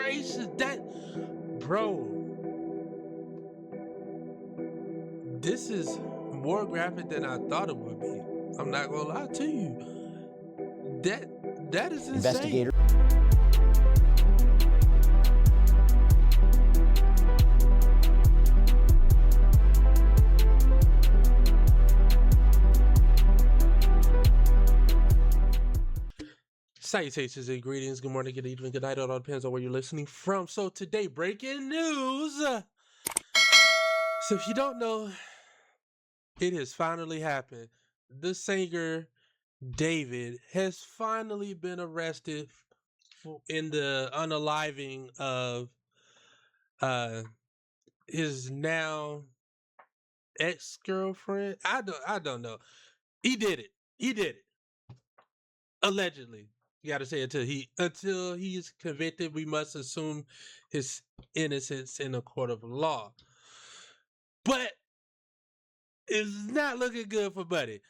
gracious, bro, this is more graphic than I thought it would be. I'm not gonna lie to you. That is insane. Investigator. Salutations and greetings. Good morning, good evening, good night. It all depends on where you're listening from. So today, breaking news. So if you don't know, it has finally happened. The singer David has finally been arrested in the unaliving of his now ex-girlfriend. I don't know. He did it. Allegedly. You got to say until he is convicted, we must assume his innocence in a court of law. But it's not looking good for Buddy.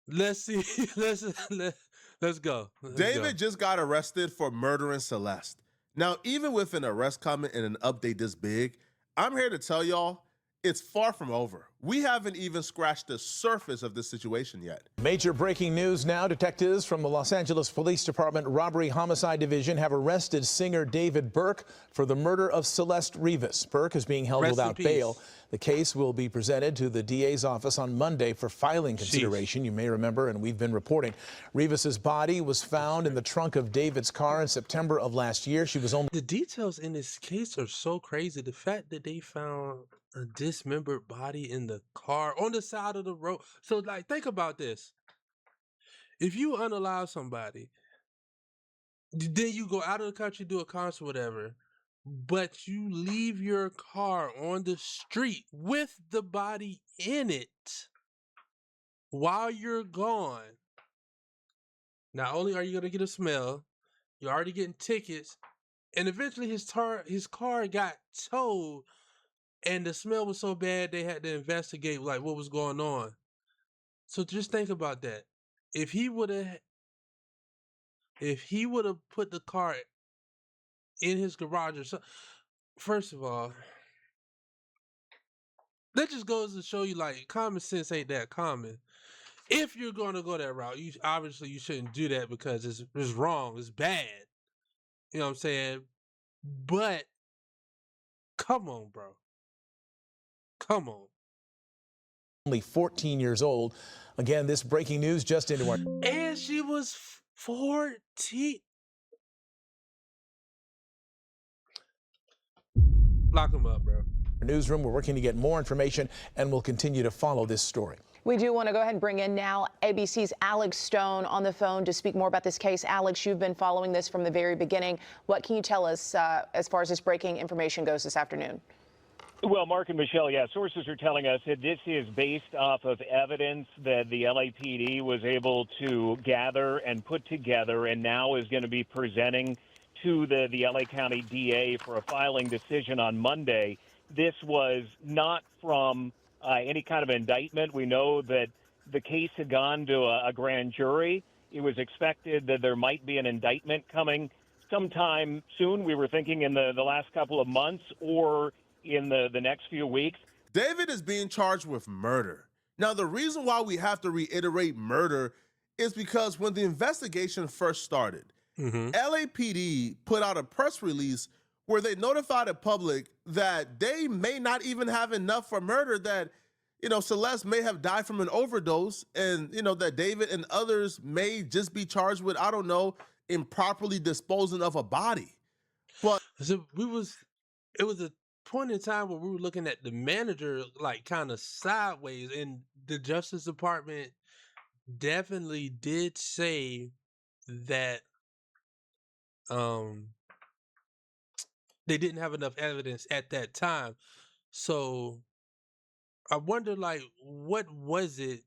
Let's see. Let's go. David just got arrested for murdering Celeste. Now, even with an arrest coming and an update this big, I'm here to tell y'all it's far from over. We haven't even scratched the surface of this situation yet. Major breaking news now. Detectives from the Los Angeles Police Department Robbery Homicide Division have arrested singer David Burke for the murder of Celeste Rivas. Burke is being held without bail. The case will be presented to the DA's office on Monday for filing consideration. You may remember, and we've been reporting, Rivas's body was found in the trunk of David's car in September of last year. She was only... The details in this case are so crazy. The fact that they found a dismembered body in the car on the side of the road. So, like, think about this. If you unalive somebody, then you go out of the country, do a concert, whatever, but you leave your car on the street with the body in it while you're gone. Not only are you going to get a smell, you're already getting tickets, and eventually his car got towed, and the smell was so bad they had to investigate like what was going on. So just think about that. If he would have put the car in his garage or something, first of all, that just goes to show you like common sense ain't that common. If you're going to go that route, you shouldn't do that because it's wrong, it's bad. You know what I'm saying? But come on, bro. Come on. Only 14 years old. Again, this breaking news just into our... And she was 14. Lock him up, bro. Newsroom. We're working to get more information, and we'll continue to follow this story. We do want to go ahead and bring in now ABC's Alex Stone on the phone to speak more about this case. Alex, you've been following this from the very beginning. What can you tell us as far as this breaking information goes this afternoon? Well, Mark and Michelle, sources are telling us that this is based off of evidence that the LAPD was able to gather and put together and now is going to be presenting to the LA County DA for a filing decision on Monday. This was not from any kind of indictment. We know that the case had gone to a grand jury. It was expected that there might be an indictment coming sometime soon. We were thinking in the last couple of months or in the next few weeks. David is being charged with murder. Now, the reason why we have to reiterate murder is because when the investigation first started, LAPD put out a press release where they notified the public that they may not even have enough for murder, that, Celeste may have died from an overdose, and, that David and others may just be charged with, I don't know, improperly disposing of a body. But it was a point in time where we were looking at the manager like kind of sideways, and the Justice Department definitely did say that they didn't have enough evidence at that time. So I wonder, like, what was it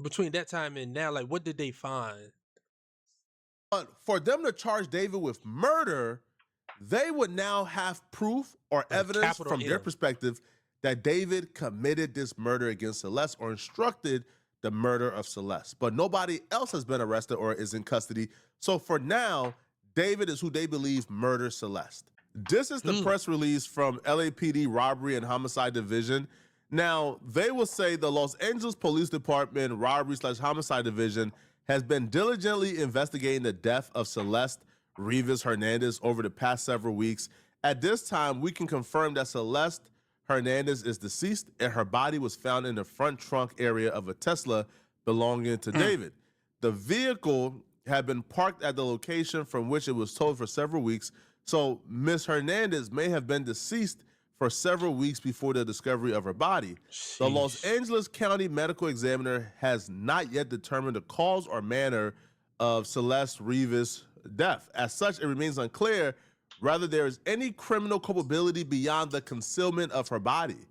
between that time and now? Like, what did they find? But for them to charge David with murder, they would now have proof or evidence from their perspective that David committed this murder against Celeste or instructed the murder of Celeste. But nobody else has been arrested or is in custody. So for now, David is who they believe murdered Celeste. This is the press release from LAPD Robbery and Homicide Division. Now, they will say the Los Angeles Police Department Robbery/Homicide Division has been diligently investigating the death of Celeste Rivas Hernandez over the past several weeks. At this time, we can confirm that Celeste Hernandez is deceased and her body was found in the front trunk area of a Tesla belonging to David. The vehicle had been parked at the location from which it was towed for several weeks, so Ms. Hernandez may have been deceased for several weeks before the discovery of her body. The Los Angeles County Medical Examiner has not yet determined the cause or manner of Celeste Rivas' death. As such, it remains unclear whether there is any criminal culpability beyond the concealment of her body.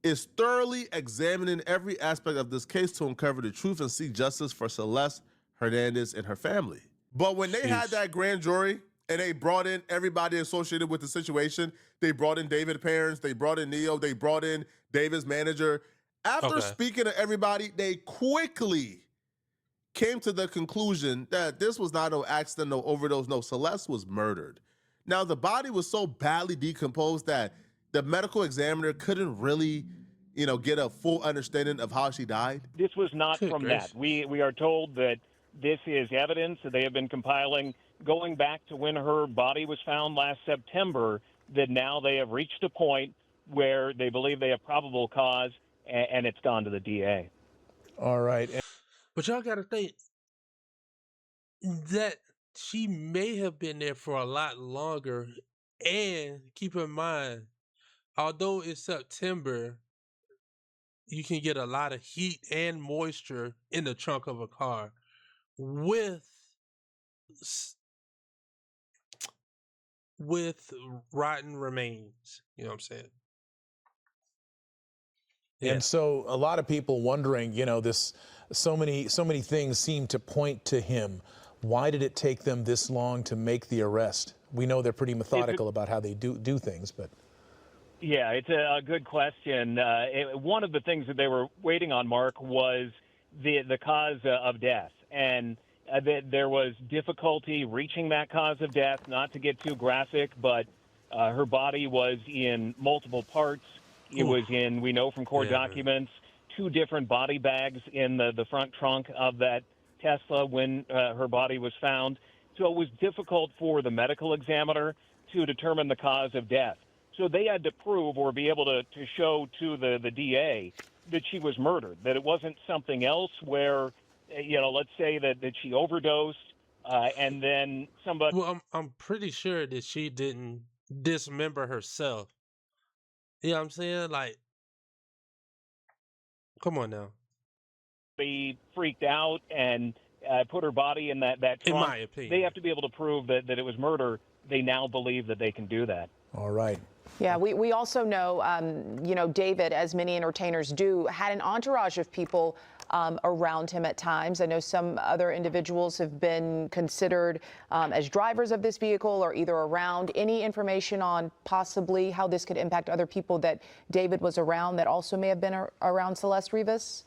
Is thoroughly examining every aspect of this case to uncover the truth and seek justice for Celeste Hernandez and her family. But when they had that grand jury and they brought in everybody associated with the situation, they brought in David's parents, they brought in Neo, they brought in David's manager. After speaking to everybody, they quickly came to the conclusion that this was not no accident, no overdose, no, Celeste was murdered. Now, the body was so badly decomposed that the medical examiner couldn't really, get a full understanding of how she died. This was not from that. We are told that this is evidence that they have been compiling going back to when her body was found last September, that now they have reached a point where they believe they have probable cause, and it's gone to the DA. All right. But y'all got to think that she may have been there for a lot longer. And keep in mind, although it's September, you can get a lot of heat and moisture in the trunk of a car with rotten remains. You know what I'm saying? Yeah. And so a lot of people wondering, so many things seem to point to him. Why did it take them this long to make the arrest? We know they're pretty methodical about how they do things, but. Yeah, it's a good question. One of the things that they were waiting on, Mark, was the cause of death. And there was difficulty reaching that cause of death, not to get too graphic, but her body was in multiple parts. It was in, we know from court documents, 2 different body bags in the front trunk of that Tesla when her body was found. So it was difficult for the medical examiner to determine the cause of death. So they had to prove or be able to show to the DA that she was murdered, that it wasn't something else where, let's say that she overdosed and then somebody. Well, I'm pretty sure that she didn't dismember herself. You know what I'm saying? Like, come on now. They freaked out and put her body in that trunk. In my opinion. They have to be able to prove that it was murder. They now believe that they can do that. All right. Yeah, we also know, David, as many entertainers do, had an entourage of people around him at times. I know some other individuals have been considered as drivers of this vehicle or either around. Any information on possibly how this could impact other people that David was around that also may have been around Celeste Rivas?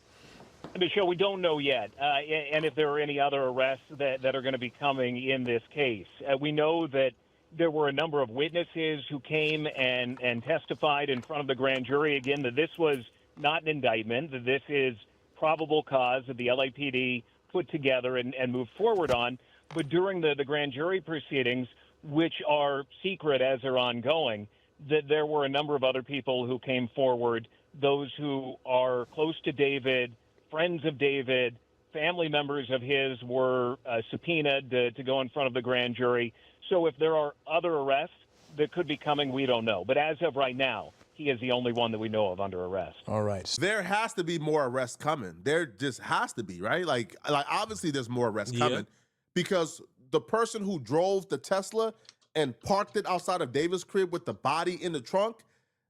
Michelle, we don't know yet, and if there are any other arrests that are going to be coming in this case. We know that there were a number of witnesses who came and testified in front of the grand jury, again, that this was not an indictment, that this is probable cause that the LAPD put together and moved forward on. But during the grand jury proceedings, which are secret as they're ongoing, that there were a number of other people who came forward, those who are close to David, friends of David, family members of his were subpoenaed to go in front of the grand jury. So if there are other arrests that could be coming, we don't know. But as of right now, he is the only one that we know of under arrest. All right. There has to be more arrests coming. There just has to be, right? Like obviously there's more arrests coming because the person who drove the Tesla and parked it outside of David's crib with the body in the trunk,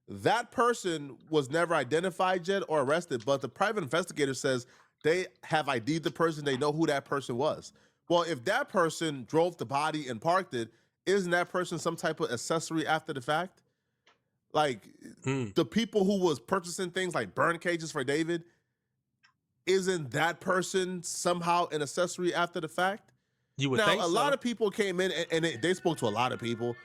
that person was never identified yet or arrested, but the private investigator says they have ID'd the person, they know who that person was. Well, if that person drove the body and parked it, isn't that person some type of accessory after the fact? Like the people who was purchasing things like burn cages for David, isn't that person somehow an accessory after the fact? You would Now, think a so. lot of people came in and they spoke to a lot of people.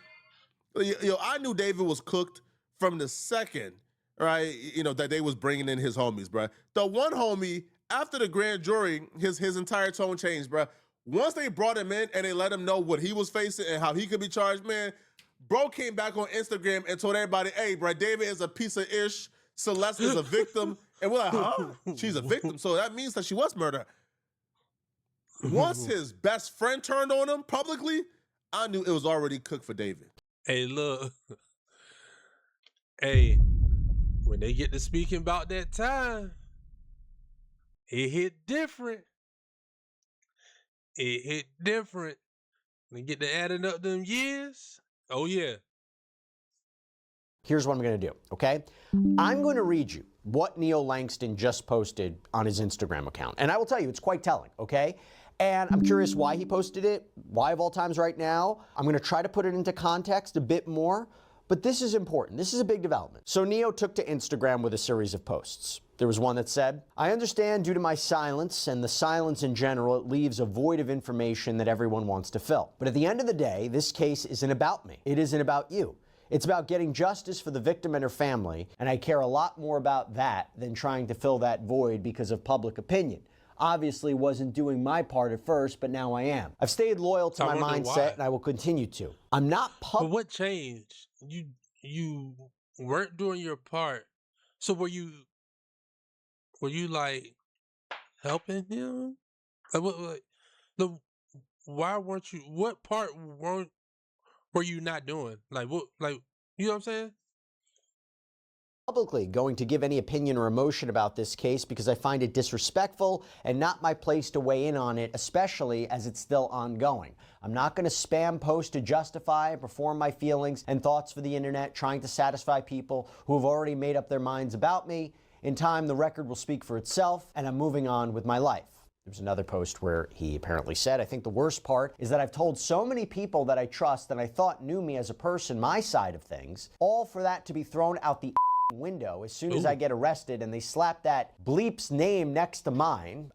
I knew David was cooked from the second, right, that they was bringing in his homies, bro. The one homie, after the grand jury, his entire tone changed, bro. Once they brought him in and they let him know what he was facing and how he could be charged, man, bro came back on Instagram and told everybody, hey, bro, David is a piece of ish. Celeste is a victim. And we're like, huh? She's a victim. So that means that she was murdered. Once his best friend turned on him publicly, I knew it was already cooked for David. Hey, look. Hey, when they get to speaking about that time, it hit different. It hit different. They get to adding up them years. Oh, yeah. Here's what I'm going to do, okay? I'm going to read you what Neil Langston just posted on his Instagram account. And I will tell you, it's quite telling, okay? And I'm curious why he posted it, why of all times right now. I'm going to try to put it into context a bit more, but this is important. This is a big development. So Neo took to Instagram with a series of posts. There was one that said, I understand due to my silence and the silence in general, it leaves a void of information that everyone wants to fill. But at the end of the day, this case isn't about me. It isn't about you. It's about getting justice for the victim and her family, and I care a lot more about that than trying to fill that void because of public opinion. Obviously wasn't doing my part at first, but now I am. I've stayed loyal to my mindset, and I will continue to. I'm not But what changed? You weren't doing your part. So were you like helping him? Why weren't you? What part were you not doing? Like what? Like, you know what I'm saying? Publicly going to give any opinion or emotion about this case because I find it disrespectful and not my place to weigh in on it, especially as it's still ongoing. I'm not going to spam post to justify and perform my feelings and thoughts for the internet, trying to satisfy people who have already made up their minds about me. In time, the record will speak for itself, and I'm moving on with my life. There's another post where he apparently said, I think the worst part is that I've told so many people that I trust that I thought knew me as a person, my side of things, all for that to be thrown out the window as soon as I get arrested and they slap that bleep's name next to mine.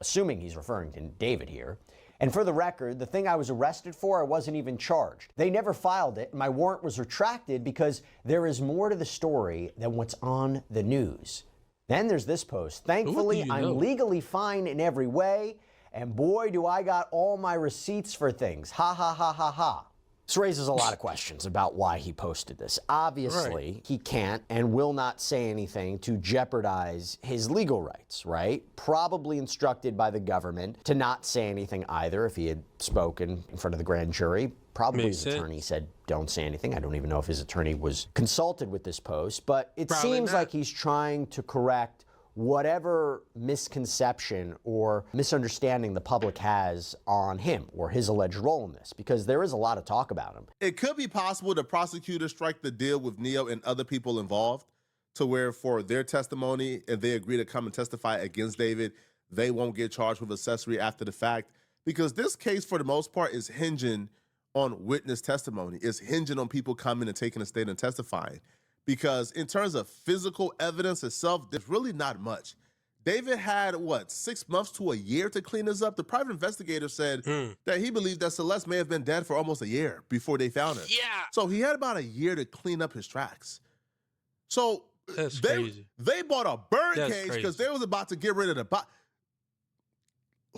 Assuming he's referring to David here. And for the record, the thing I was arrested for, I wasn't even charged. They never filed it, and my warrant was retracted because there is more to the story than what's on the news. Then there's this post. Thankfully, I'm legally fine in every way, and boy, do I got all my receipts for things. Ha ha ha ha ha. This raises a lot of questions about why he posted this. Obviously, he can't and will not say anything to jeopardize his legal rights, right? Probably instructed by the government to not say anything either if he had spoken in front of the grand jury. Probably his attorney said, don't say anything. I don't even know if his attorney was consulted with this post, but it seems like he's trying to correct whatever misconception or misunderstanding the public has on him or his alleged role in this, because there is a lot of talk about him. It could be possible the prosecutors strike the deal with Neo and other people involved to where for their testimony, if they agree to come and testify against David, they won't get charged with accessory after the fact, because this case, for the most part, is hinging on witness testimony. It's hinging on people coming and taking a stand and testifying. Because in terms of physical evidence itself, there's really not much. David had, 6 months to a year to clean this up? The private investigator said that he believed that Celeste may have been dead for almost a year before they found her. Yeah. So he had about a year to clean up his tracks. So they bought a burn cage because they was about to get rid of the body.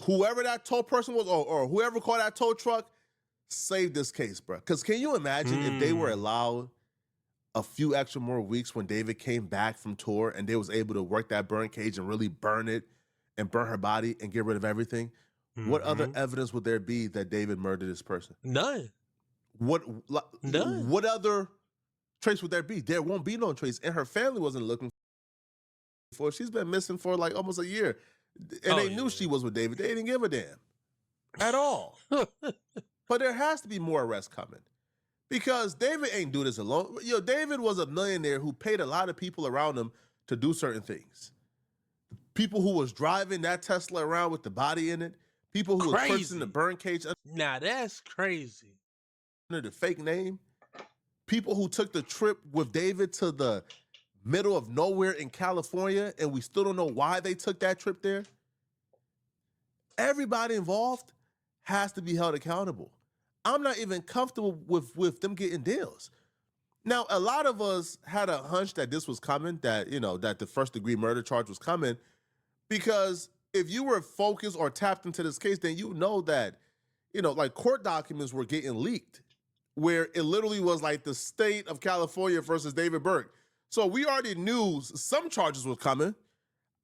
Whoever that tow person was or whoever called that tow truck saved this case, bro. Because can you imagine if they were allowed a few extra more weeks when David came back from tour and they was able to work that burn cage and really burn it and burn her body and get rid of everything? What other evidence would there be that David murdered this person? None. None. What other trace would there be? There won't be no trace. And her family wasn't looking for. She's been missing for like almost a year. And they knew she was with David. They didn't give a damn at all. But there has to be more arrests coming. Because David ain't do this alone. David was a millionaire who paid a lot of people around him to do certain things. People who was driving that Tesla around with the body in it. People who was purchasing the burn cage. Now that's crazy. Under the fake name. People who took the trip with David to the middle of nowhere in California, and we still don't know why they took that trip there. Everybody involved has to be held accountable. I'm not even comfortable with them getting deals. Now, a lot of us had a hunch that this was coming, that, that the first-degree murder charge was coming, because if you were focused or tapped into this case, then you know that, like court documents were getting leaked, where it literally was like the state of California versus David Burke. So we already knew some charges were coming.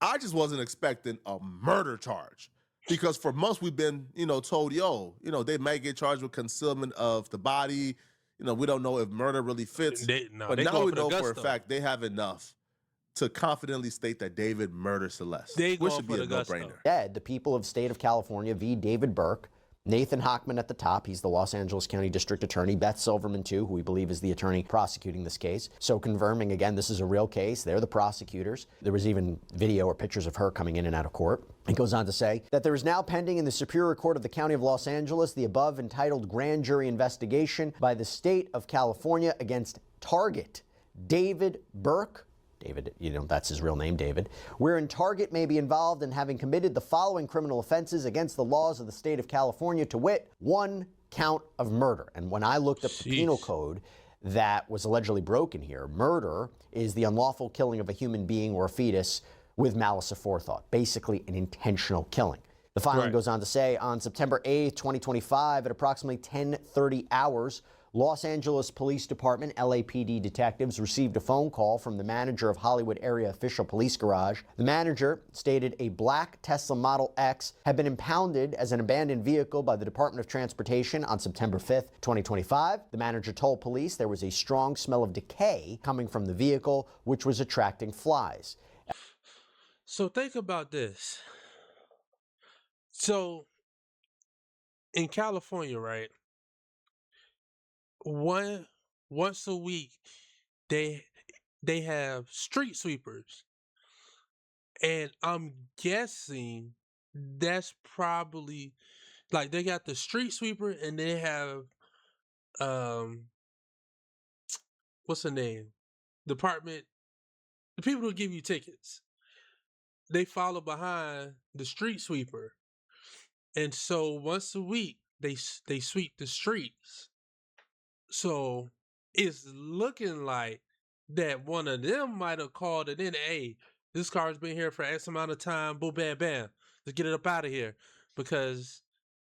I just wasn't expecting a murder charge, because for months we've been, told, they might get charged with concealment of the body. We don't know if murder really fits. But now we know for a fact they have enough to confidently state that David murdered Celeste, which should be a no-brainer. Dead, the people of state of California v. David Burke. Nathan Hochman at the top, he's the Los Angeles County District Attorney. Beth Silverman, too, who we believe is the attorney prosecuting this case. So confirming, again, this is a real case. They're the prosecutors. There was even video or pictures of her coming in and out of court. It goes on to say that there is now pending in the Superior Court of the County of Los Angeles the above entitled grand jury investigation by the state of California against target David Burke. David, that's his real name, David, wherein target may be involved in having committed the following criminal offenses against the laws of the state of California, to wit, 1 count of murder. And when I looked up the penal code that was allegedly broken here, murder is the unlawful killing of a human being or a fetus with malice aforethought, basically an intentional killing. The filing goes on to say, on September 8th, 2025, at approximately 10:30 hours, Los Angeles Police Department, LAPD detectives received a phone call from the manager of Hollywood Area Official Police Garage. The manager stated a black Tesla Model X had been impounded as an abandoned vehicle by the Department of Transportation on September 5th, 2025. The manager told police there was a strong smell of decay coming from the vehicle, which was attracting flies. So think about this. So in California, right? Once a week, they have street sweepers, and I'm guessing that's probably like they got the street sweeper, and they have what's the name? Department, the people who give you tickets. They follow behind the street sweeper, and so once a week they sweep the streets. So it's looking like that one of them might have called it in. Hey, this car's been here for X amount of time. Boom, bam, bam. Let's get it up out of here. Because,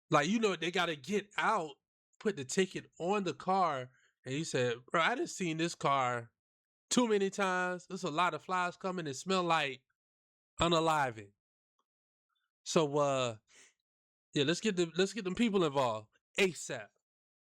they got to get out, put the ticket on the car. And he said, bro, I done seen this car too many times. There's a lot of flies coming. It smell like unaliving. So, let's get them people involved ASAP.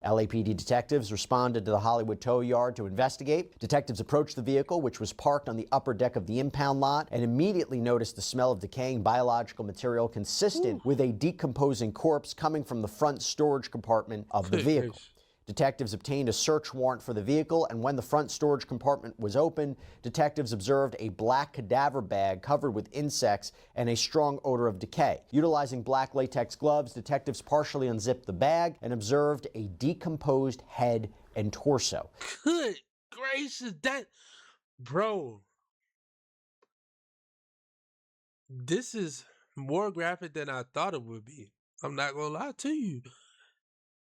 LAPD detectives responded to the Hollywood tow yard to investigate. Detectives approached the vehicle, which was parked on the upper deck of the impound lot, and immediately noticed the smell of decaying biological material consistent with a decomposing corpse coming from the front storage compartment of the vehicle. Detectives obtained a search warrant for the vehicle, and when the front storage compartment was opened, detectives observed a black cadaver bag covered with insects and a strong odor of decay. Utilizing black latex gloves, detectives partially unzipped the bag and observed a decomposed head and torso. Good gracious, bro, this is more graphic than I thought it would be. I'm not gonna lie to you.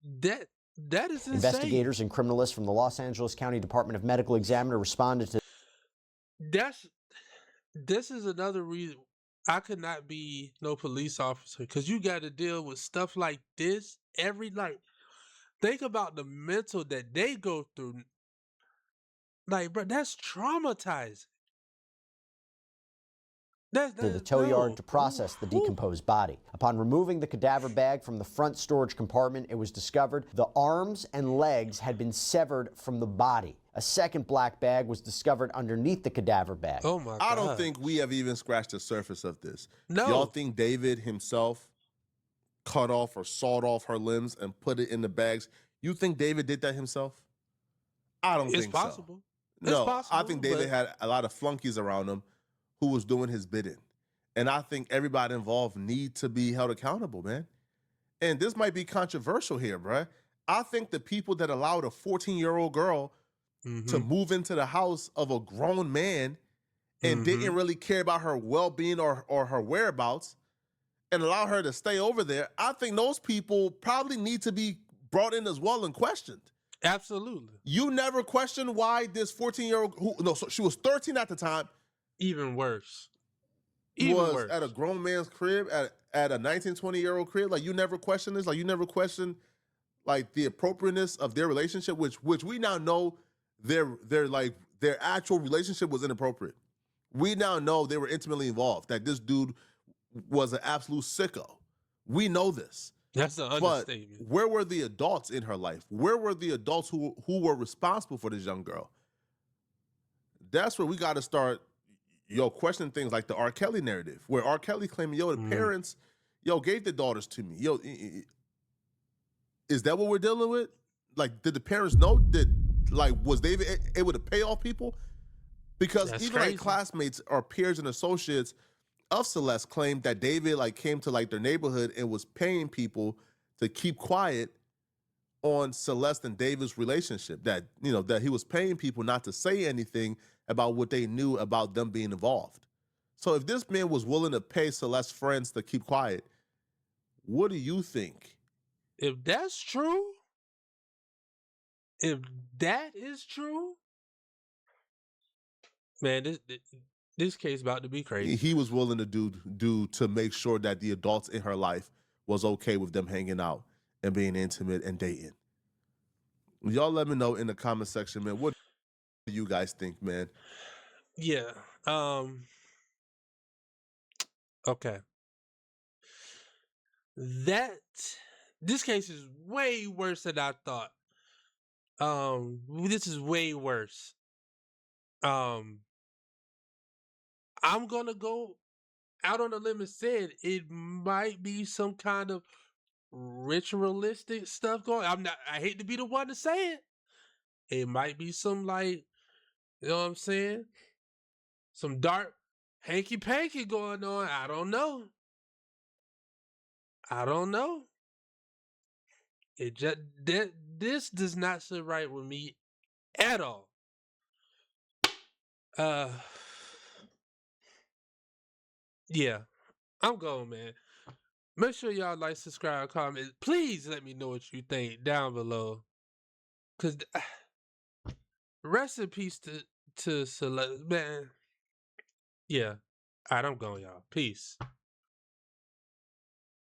That is insane. Investigators and criminalists from the Los Angeles County Department of Medical Examiner responded to. This is another reason I could not be no police officer, because you got to deal with stuff like this every night. Think about the mental that they go through. Like, bro, that's traumatizing. To the tow yard to process the decomposed body. Upon removing the cadaver bag from the front storage compartment, it was discovered the arms and legs had been severed from the body. A second black bag was discovered underneath the cadaver bag. Oh my God. I don't think we have even scratched the surface of this. No. Y'all think David himself cut off or sawed off her limbs and put it in the bags? You think David did that himself? I don't think so. It's possible. No, I think David had a lot of flunkies around him who was doing his bidding. And I think everybody involved need to be held accountable, man. And this might be controversial here, bruh. I think the people that allowed a 14-year-old girl to move into the house of a grown man and didn't really care about her well-being or her whereabouts, and allow her to stay over there, I think those people probably need to be brought in as well and questioned. Absolutely. You never questioned why this 14-year-old, so she was 13 at the time. Even worse. Was at a grown man's crib, at a 19, 20-year-old crib. Like, you never questioned this? Like, you never questioned, like, the appropriateness of their relationship, which we now know their actual relationship was inappropriate. We now know they were intimately involved, that this dude was an absolute sicko. We know this. That's an understatement. But where were the adults in her life? Where were the adults who were responsible for this young girl? That's where we got to start, questioning things like the R. Kelly narrative, where R. Kelly claiming, the parents, gave the daughters to me. Is that what we're dealing with? Like, did the parents know? Was David able to pay off people? Because That's even crazy. like classmates or peers and associates of Celeste claimed that David came to their neighborhood and was paying people to keep quiet on Celeste and David's relationship. That that he was paying people not to say anything about what they knew about them being involved. So if this man was willing to pay Celeste's friends to keep quiet, what do you think? If that's true, if that is true, man, this case about to be crazy. He was willing to do to make sure that the adults in her life was okay with them hanging out and being intimate and dating. Y'all let me know in the comment section, man. What do you guys think, man? Yeah. Okay. This case is way worse than I thought. This is way worse. I'm gonna go out on a limb and say it might be some kind of ritualistic stuff going. I hate to be the one to say it. It might be some you know what I'm saying? Some dark hanky panky going on. I don't know. It just this does not sit right with me at all. Yeah, I'm going, man. Make sure y'all like, subscribe, comment. Please let me know what you think down below. Cause rest in peace to Celeste, man. Yeah. Alright, I'm going, y'all. Peace.